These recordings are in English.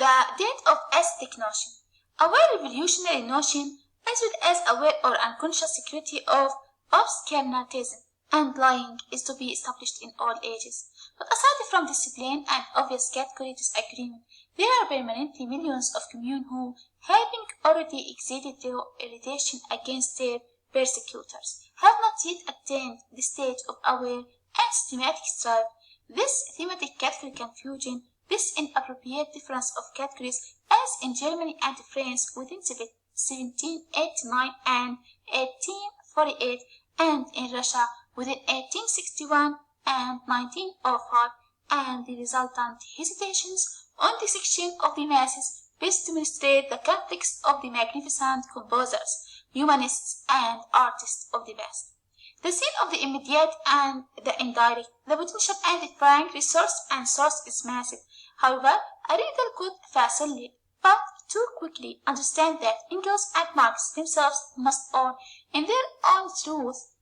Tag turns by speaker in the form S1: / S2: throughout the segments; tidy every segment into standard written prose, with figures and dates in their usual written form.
S1: The death of aesthetic notion. Our revolutionary notion as well as aware or unconscious security of obscurantism and lying is to be established in all ages. But aside from discipline and obvious category disagreement, there are permanently millions of communes who, having already exceeded their irritation against their persecutors, have not yet attained the stage of aware and systematic strife. This thematic category confusion, this inappropriate difference of categories, as in Germany and France within 1789 and 1848, and in Russia within 1861 and 1905, and the resultant hesitations on the section of the masses best demonstrate the conflicts of the magnificent composers, humanists, and artists of the past. The scene of the immediate and the indirect, the potential and the frank resource and source is massive. However, a reader could facilely, but too quickly, understand that Engels and Marx themselves must own in their own truth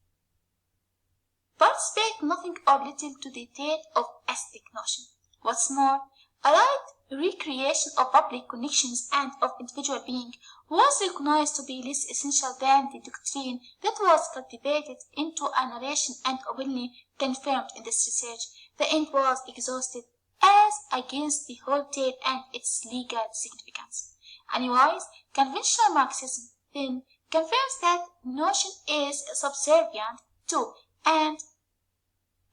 S1: participate nothing or little to the death of aesthetic notion. What's more, a right recreation of public connections and of individual being was recognized to be less essential than the doctrine that was cultivated into a narration and openly confirmed in this research. The end was exhausted as against the whole tale and its legal significance. Anyways, conventional Marxism then confirms that notion is subservient to and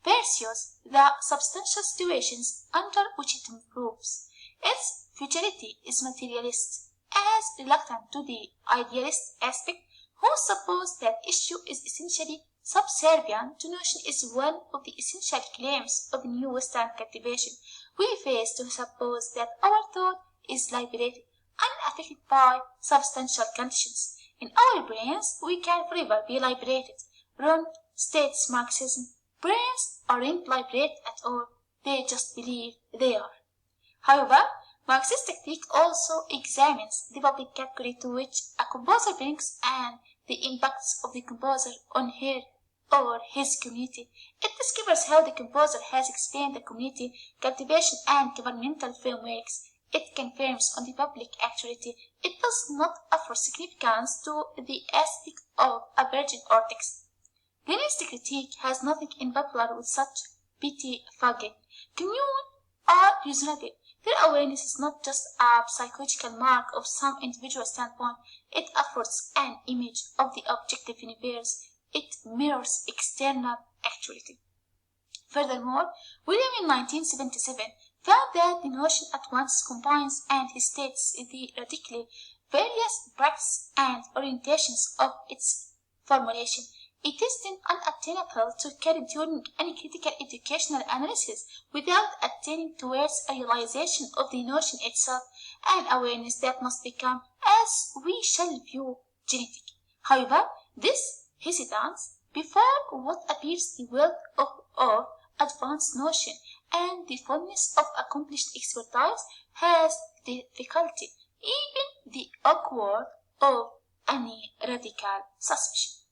S1: pursues the substantial situations under which it improves. Its futurity is materialist, as reluctant to the idealist aspect, who suppose that issue is essentially subservient to notion is one of the essential claims of new Western cultivation. We face to suppose that our thought is liberated, unaffected by substantial conditions. In our brains, we can forever be liberated. Rund states Marxism. Brains aren't liberated at all, they just believe they are. However, Marxist technique also examines the public category to which a composer brings and the impacts of the composer on her or his community. It discovers how the composer has explained the community, cultivation, and governmental frameworks. It confirms on the public actuality. It does not offer significance to the aspect of a virgin or text. Leninist critique has nothing in popular with such pettifogging. Communes are reasonable. Their awareness is not just a psychological mark of some individual standpoint. It affords an image of the objective universe. It mirrors external actuality. Furthermore, William in 1977 found that the notion at once combines and states the radically various practices and orientations of its formulation. It is then unattainable to carry during any critical educational analysis without attaining towards a realization of the notion itself, an awareness that must become, as we shall view, genetic. However, this hesitance before what appears the wealth of advanced notion and the fullness of accomplished expertise has the difficulty, even the awkward, of any radical suspicion.